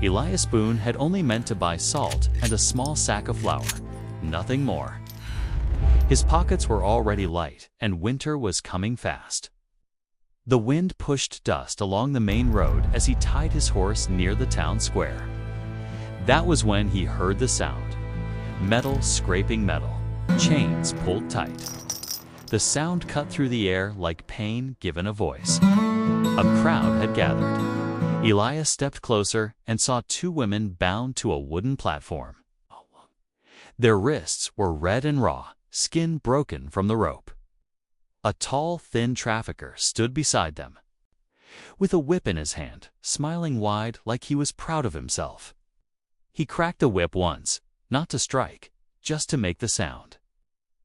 Elias Boon had only meant to buy salt and a small sack of flour, nothing more. His pockets were already light, and winter was coming fast. The wind pushed dust along the main road as he tied his horse near the town square. That was when he heard the sound. Metal scraping metal, chains pulled tight. The sound cut through the air like pain given a voice. A crowd had gathered. Elias stepped closer and saw two women bound to a wooden platform. Their wrists were red and raw, skin broken from the rope. A tall, thin trafficker stood beside them, with a whip in his hand, smiling wide like he was proud of himself. He cracked the whip once, not to strike, just to make the sound.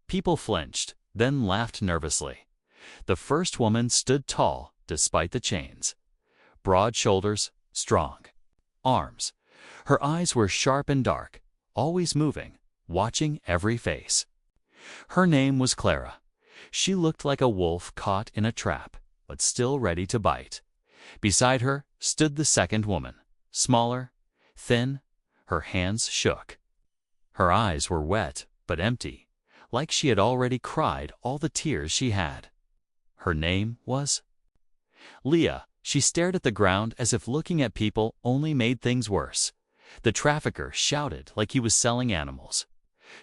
People flinched, then laughed nervously. The first woman stood tall, despite the chains. Broad shoulders, strong arms. Her eyes were sharp and dark, always moving, watching every face. Her name was Clara. She looked like a wolf caught in a trap, but still ready to bite. Beside her stood the second woman, smaller, thin. Her hands shook. Her eyes were wet but empty, like she had already cried all the tears she had. Her name was Leah. She stared at the ground as if looking at people only made things worse. The trafficker shouted like he was selling animals.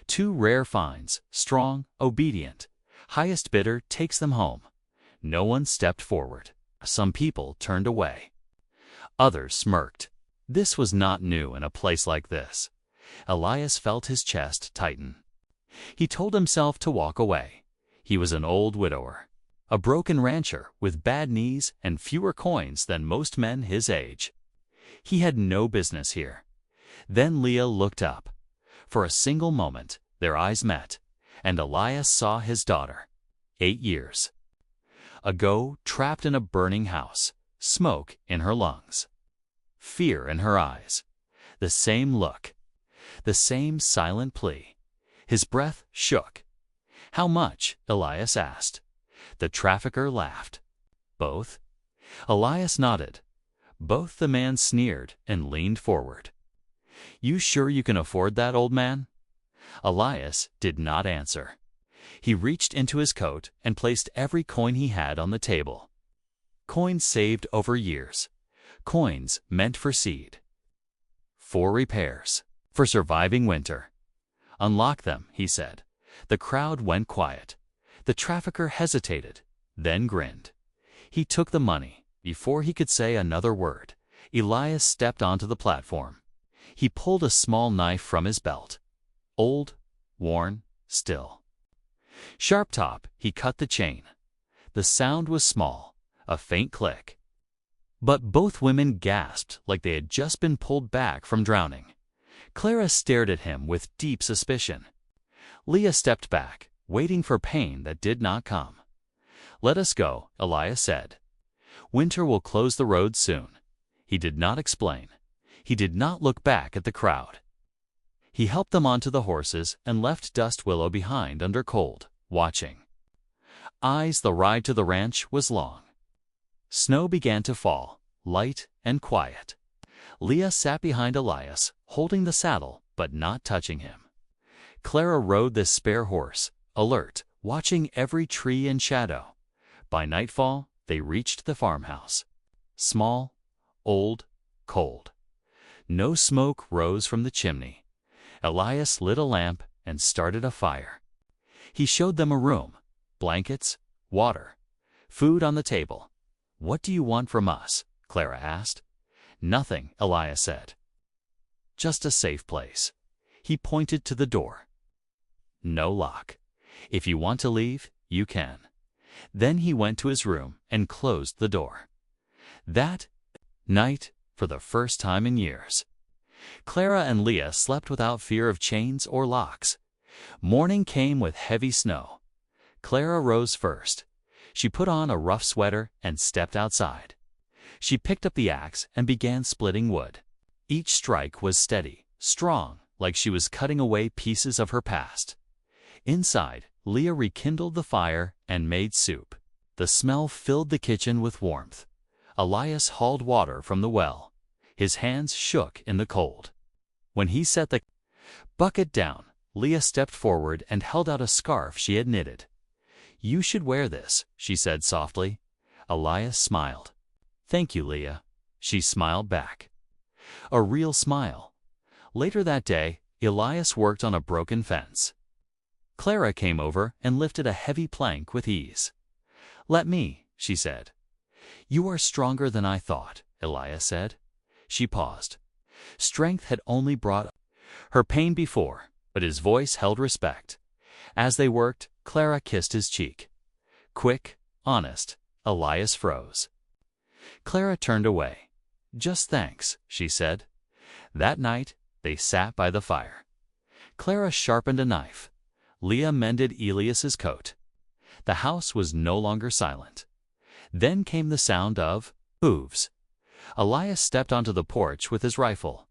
2 rare finds, strong, obedient. Highest bidder takes them home. No one stepped forward. Some people turned away. Others smirked. This was not new in a place like this. Elias felt his chest tighten. He told himself to walk away. He was an old widower, a broken rancher with bad knees and fewer coins than most men his age. He had no business here. Then Leah looked up. For a single moment, their eyes met, and Elias saw his daughter, 8 years ago, trapped in a burning house, smoke in her lungs, fear in her eyes, the same look, the same silent plea. His breath shook. "How much?" Elias asked. The trafficker laughed. "Both?" Elias nodded. Both. The man sneered and leaned forward. "You sure you can afford that, old man?" Elias did not answer. He reached into his coat and placed every coin he had on the table. Coins saved over years. Coins meant for seed. For repairs. For surviving winter. "Unlock them," he said. The crowd went quiet. The trafficker hesitated, then grinned. He took the money. Before he could say another word, Elias stepped onto the platform. He pulled a small knife from his belt. Old, worn, still. Sharp top, he cut the chain. The sound was small, a faint click. But both women gasped like they had just been pulled back from drowning. Clara stared at him with deep suspicion. Leah stepped back, waiting for pain that did not come. "Let us go," Elias said. "Winter will close the road soon." He did not explain. He did not look back at the crowd. He helped them onto the horses and left Dust Willow behind under cold, watching. The ride to the ranch was long. Snow began to fall, light and quiet. Leah sat behind Elias, holding the saddle but not touching him. Clara rode this spare horse, alert, watching every tree and shadow. By nightfall, they reached the farmhouse. Small, old, cold. No smoke rose from the chimney. Elias lit a lamp and started a fire. He showed them a room, blankets, water, food on the table. "What do you want from us?" Clara asked. "Nothing," Elias said. "Just a safe place." He pointed to the door. "No lock. If you want to leave, you can." Then he went to his room and closed the door. That night, for the first time in years, Clara and Leah slept without fear of chains or locks. Morning came with heavy snow. Clara rose first. She put on a rough sweater and stepped outside. She picked up the axe and began splitting wood. Each strike was steady, strong, like she was cutting away pieces of her past. Inside, Leah rekindled the fire and made soup. The smell filled the kitchen with warmth. Elias hauled water from the well. His hands shook in the cold. When he set the bucket down, Leah stepped forward and held out a scarf she had knitted. "You should wear this," she said softly. Elias smiled. "Thank you, Leah." She smiled back. A real smile. Later that day, Elias worked on a broken fence. Clara came over and lifted a heavy plank with ease. "Let me," she said. "You are stronger than I thought," Elias said. She paused. Strength had only brought her pain before, but his voice held respect. As they worked, Clara kissed his cheek. Quick, honest. Elias froze. Clara turned away. "Just thanks," she said. That night, they sat by the fire. Clara sharpened a knife. Leah mended Elias's coat. The house was no longer silent. Then came the sound of hooves. Elias stepped onto the porch with his rifle.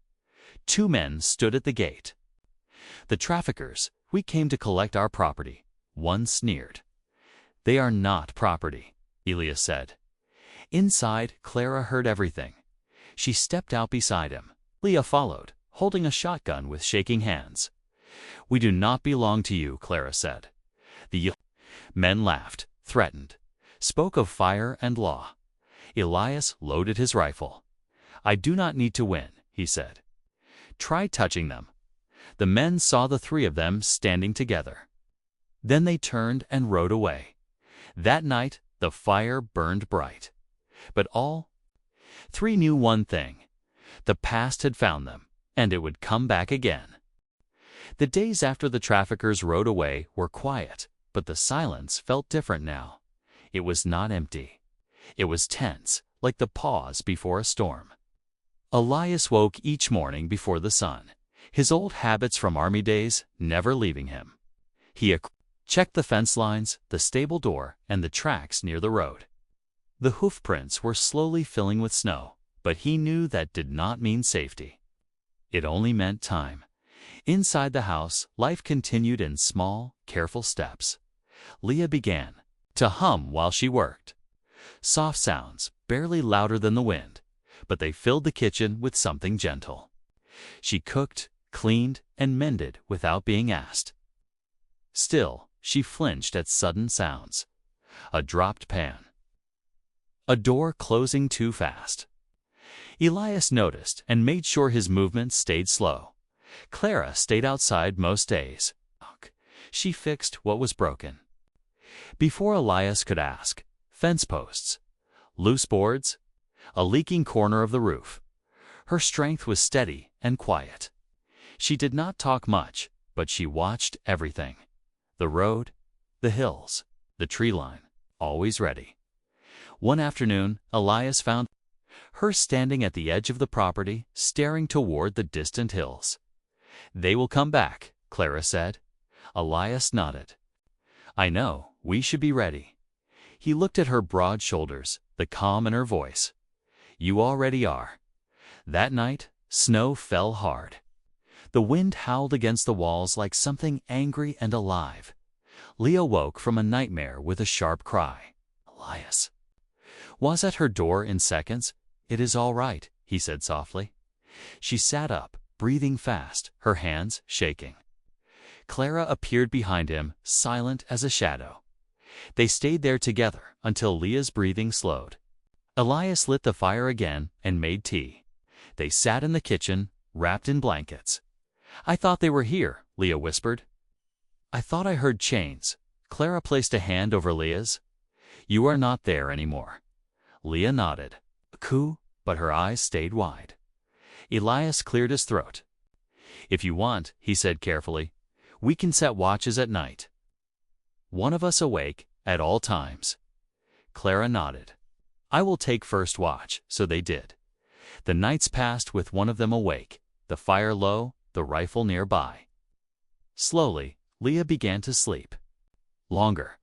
2 men stood at the gate. "The traffickers, we came to collect our property," one sneered. "They are not property," Elias said. Inside, Clara heard everything. She stepped out beside him. Leah followed, holding a shotgun with shaking hands. "We do not belong to you," Clara said. The men laughed, threatened, spoke of fire and law. Elias loaded his rifle. "I do not need to win," he said. "Try touching them." The men saw the 3 of them standing together. Then they turned and rode away. That night, the fire burned bright. But all 3 knew one thing. The past had found them, and it would come back again. The days after the traffickers rode away were quiet, but the silence felt different now. It was not empty. It was tense, like the pause before a storm. Elias woke each morning before the sun, his old habits from army days never leaving him. He checked the fence lines, the stable door, and the tracks near the road. The hoof prints were slowly filling with snow, but he knew that did not mean safety. It only meant time. Inside the house, life continued in small, careful steps. Leah began to hum while she worked. Soft sounds, barely louder than the wind, but they filled the kitchen with something gentle. She cooked, cleaned, and mended without being asked. Still, she flinched at sudden sounds. A dropped pan. A door closing too fast. Elias noticed and made sure his movements stayed slow. Clara stayed outside most days. She fixed what was broken. Before Elias could ask, fence posts, loose boards, a leaking corner of the roof. Her strength was steady and quiet. She did not talk much, but she watched everything. The road, the hills, the tree line, always ready. One afternoon, Elias found her standing at the edge of the property, staring toward the distant hills. "They will come back," Clara said. Elias nodded. "I know, we should be ready." He looked at her broad shoulders, the calm in her voice. "You already are." That night, snow fell hard. The wind howled against the walls like something angry and alive. Leah woke from a nightmare with a sharp cry. Elias was at her door in seconds. "It is all right," he said softly. She sat up, breathing fast, her hands shaking. Clara appeared behind him, silent as a shadow. They stayed there together until Leah's breathing slowed. Elias lit the fire again and made tea. They sat in the kitchen, wrapped in blankets. "I thought they were here," Leah whispered. "I thought I heard chains." Clara placed a hand over Leah's. "You are not there anymore." Leah nodded. "Coo," but her eyes stayed wide. Elias cleared his throat. "If you want," he said carefully, "we can set watches at night. One of us awake at all times." Clara nodded. "I will take first watch," so they did. The nights passed with one of them awake, the fire low, the rifle nearby. Slowly, Leah began to sleep. Longer.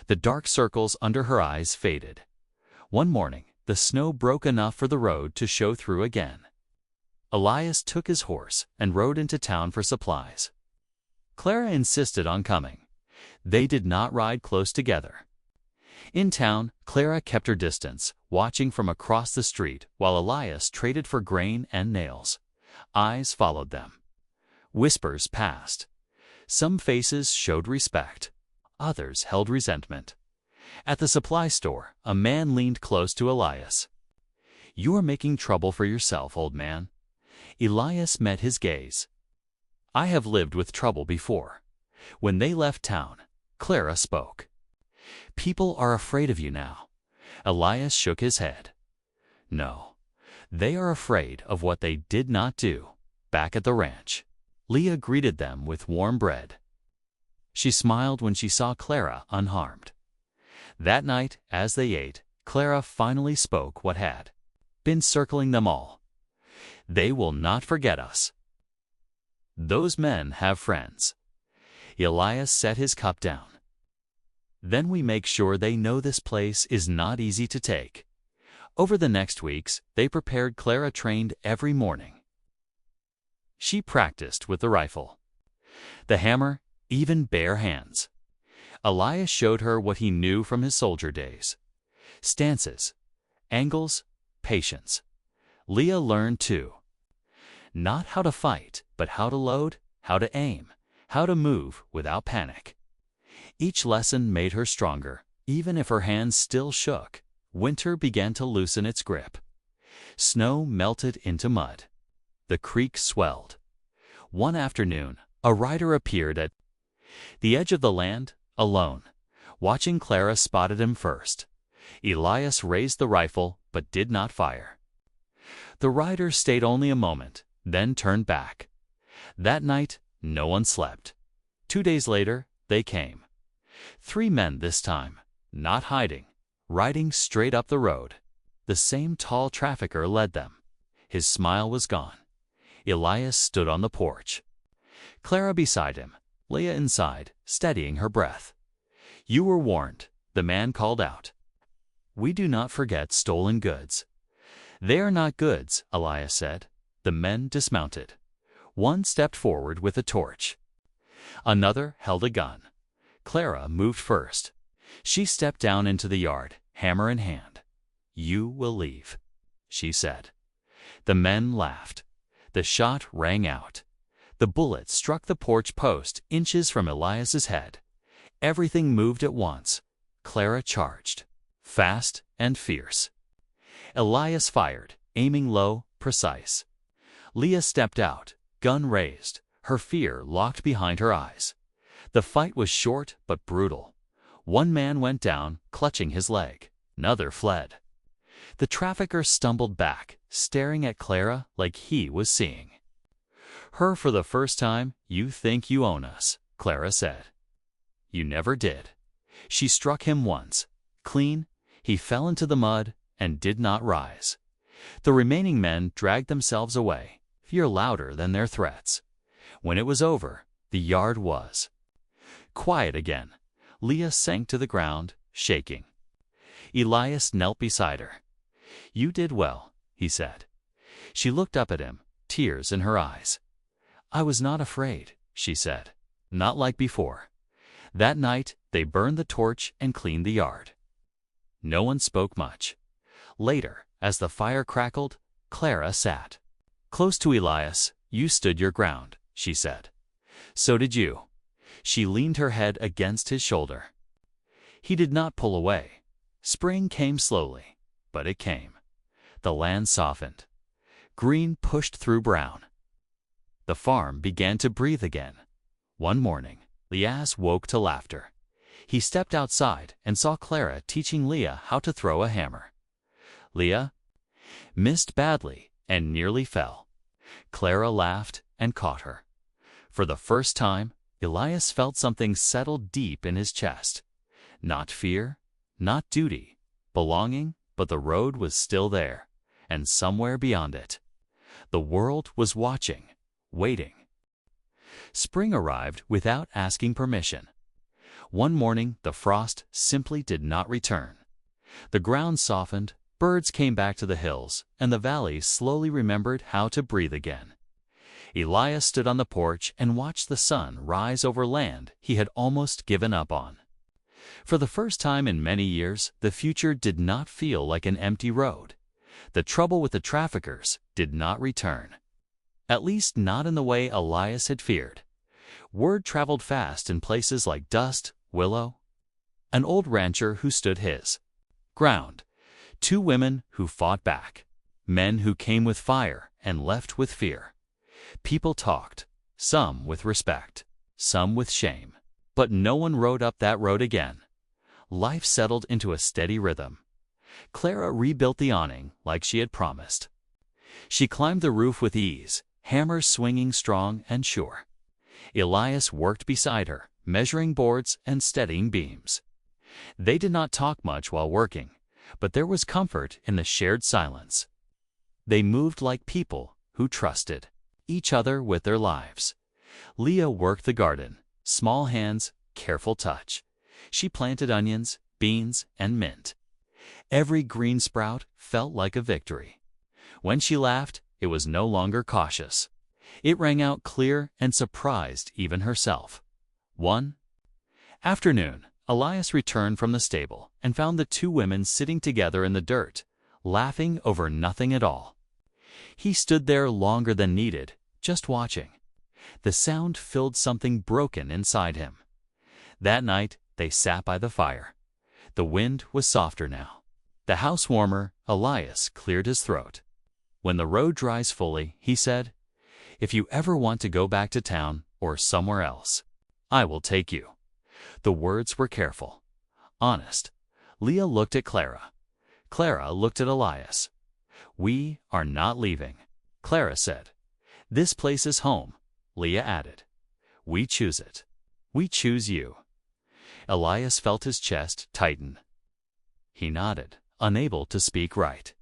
The dark circles under her eyes faded. One morning, the snow broke enough for the road to show through again. Elias took his horse and rode into town for supplies. Clara insisted on coming. They did not ride close together. In town, Clara kept her distance, watching from across the street while Elias traded for grain and nails. Eyes followed them. Whispers passed. Some faces showed respect. Others held resentment. At the supply store, a man leaned close to Elias. "You are making trouble for yourself, old man." Elias met his gaze. "I have lived with trouble before." When they left town, Clara spoke. "People are afraid of you now." Elias shook his head. "No, they are afraid of what they did not do." Back at the ranch, Leah greeted them with warm bread. She smiled when she saw Clara unharmed. That night, as they ate, Clara finally spoke what had been circling them all. "They will not forget us. Those men have friends." Elias set his cup down. "Then we make sure they know this place is not easy to take." Over the next weeks, they prepared. Clara trained every morning. She practiced with the rifle, the hammer, even bare hands. Elias showed her what he knew from his soldier days: stances, angles, patience. Leah learned too. Not how to fight, but how to load, how to aim, how to move without panic. Each lesson made her stronger, even if her hands still shook. Winter began to loosen its grip. Snow melted into mud. The creek swelled. One afternoon, a rider appeared at the edge of the land, alone. Watching Clara spotted him first. Elias raised the rifle, but did not fire. The rider stayed only a moment, then turned back. That night, no one slept. 2 days later, they came. 3 men this time, not hiding, riding straight up the road. The same tall trafficker led them. His smile was gone. Elias stood on the porch. Clara beside him, Leah inside, steadying her breath. "You were warned," the man called out. "We do not forget stolen goods." "They are not goods," Elias said. The men dismounted. One stepped forward with a torch. Another held a gun. Clara moved first. She stepped down into the yard, hammer in hand. "You will leave," she said. The men laughed. The shot rang out. The bullet struck the porch post inches from Elias's head. Everything moved at once. Clara charged, fast and fierce. Elias fired, aiming low, precise. Leah stepped out, gun raised, her fear locked behind her eyes. The fight was short but brutal. One man went down, clutching his leg. Another fled. The trafficker stumbled back, staring at Clara like he was seeing her for the first time. "You think you own us," Clara said. "You never did." She struck him once, clean. He fell into the mud and did not rise. The remaining men dragged themselves away, fear louder than their threats. When it was over, the yard was quiet again. Leah sank to the ground, shaking. Elias knelt beside her. "You did well," he said. She looked up at him, tears in her eyes. "I was not afraid," she said. "Not like before." That night, they burned the torch and cleaned the yard. No one spoke much. Later, as the fire crackled, Clara sat close to Elias. "You stood your ground," she said. "So did you." She leaned her head against his shoulder. He did not pull away. Spring came slowly, but it came. The land softened. Green pushed through brown. The farm began to breathe again. One morning, Elias woke to laughter. He stepped outside and saw Clara teaching Leah how to throw a hammer. Leah missed badly and nearly fell. Clara laughed and caught her. For the first time, Elias felt something settle deep in his chest. Not fear, not duty, belonging, but the road was still there, and somewhere beyond it, the world was watching, waiting. Spring arrived without asking permission. One morning, the frost simply did not return. The ground softened, birds came back to the hills, and the valley slowly remembered how to breathe again. Elias stood on the porch and watched the sun rise over land he had almost given up on. For the first time in many years, the future did not feel like an empty road. The trouble with the traffickers did not return. At least not in the way Elias had feared. Word traveled fast in places like Dust, Willow, an old rancher who stood his ground, 2 women who fought back, men who came with fire and left with fear. People talked, some with respect, some with shame, but no one rode up that road again. Life settled into a steady rhythm. Clara rebuilt the awning like she had promised. She climbed the roof with ease, hammers swinging strong and sure. Elias worked beside her, measuring boards and steadying beams. They did not talk much while working, but there was comfort in the shared silence. They moved like people who trusted each other with their lives. Leah worked the garden, small hands, careful touch. She planted onions, beans, and mint. Every green sprout felt like a victory. When she laughed, it was no longer cautious. It rang out clear and surprised even herself. One afternoon, Elias returned from the stable and found the 2 women sitting together in the dirt, laughing over nothing at all. He stood there longer than needed, just watching. The sound filled something broken inside him. That night, they sat by the fire. The wind was softer now. The house warmer, Elias cleared his throat. When the road dries fully, he said, "If you ever want to go back to town or somewhere else, I will take you." The words were careful, honest. Leah looked at Clara. Clara looked at Elias. "We are not leaving," Clara said. "This place is home," Leah added. "We choose it. We choose you." Elias felt his chest tighten. He nodded, unable to speak right.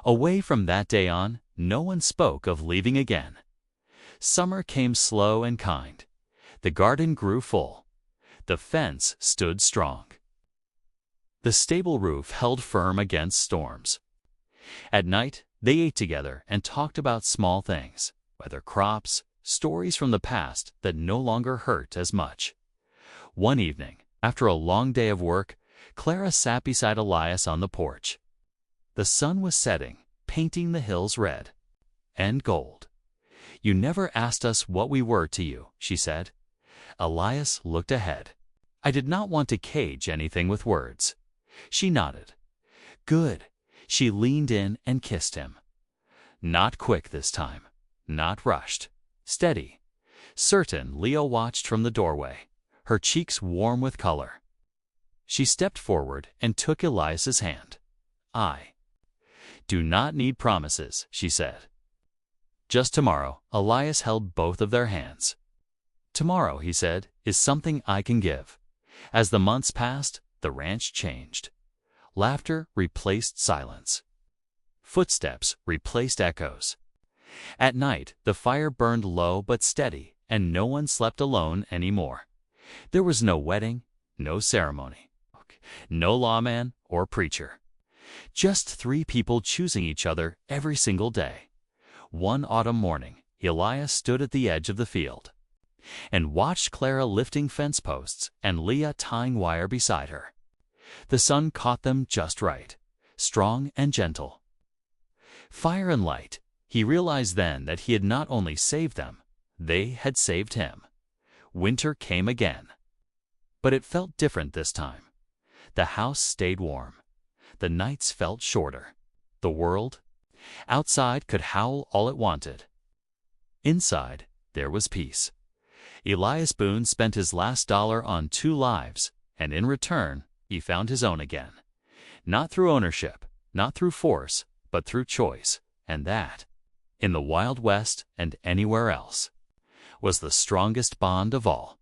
Away from that day on, no one spoke of leaving again. Summer came slow and kind. The garden grew full. The fence stood strong. The stable roof held firm against storms. At night, they ate together and talked about small things, whether crops, stories from the past that no longer hurt as much. One evening, after a long day of work, Clara sat beside Elias on the porch. The sun was setting, painting the hills red and gold. "You never asked us what we were to you," she said. Elias looked ahead. "I did not want to cage anything with words." She nodded. "Good." She leaned in and kissed him. Not quick this time, not rushed. Steady. Certain, Leah watched from the doorway, her cheeks warm with color. She stepped forward and took Elias's hand. "I do not need promises," she said. Just tomorrow, Elias held both of their hands. "Tomorrow," he said, "is something I can give." As the months passed, the ranch changed. Laughter replaced silence. Footsteps replaced echoes. At night, the fire burned low but steady, and no one slept alone anymore. There was no wedding, no ceremony, no lawman or preacher. Just 3 people choosing each other every single day. One autumn morning, Elias stood at the edge of the field and watched Clara lifting fence posts and Leah tying wire beside her. The sun caught them just right, strong and gentle. Fire and light. He realized then that he had not only saved them, they had saved him. Winter came again. But it felt different this time. The house stayed warm. The nights felt shorter. The world outside could howl all it wanted. Inside, there was peace. Elias Boon spent his last dollar on 2 lives, and in return, he found his own again. Not through ownership, not through force, but through choice, and that, in the Wild West and anywhere else, was the strongest bond of all.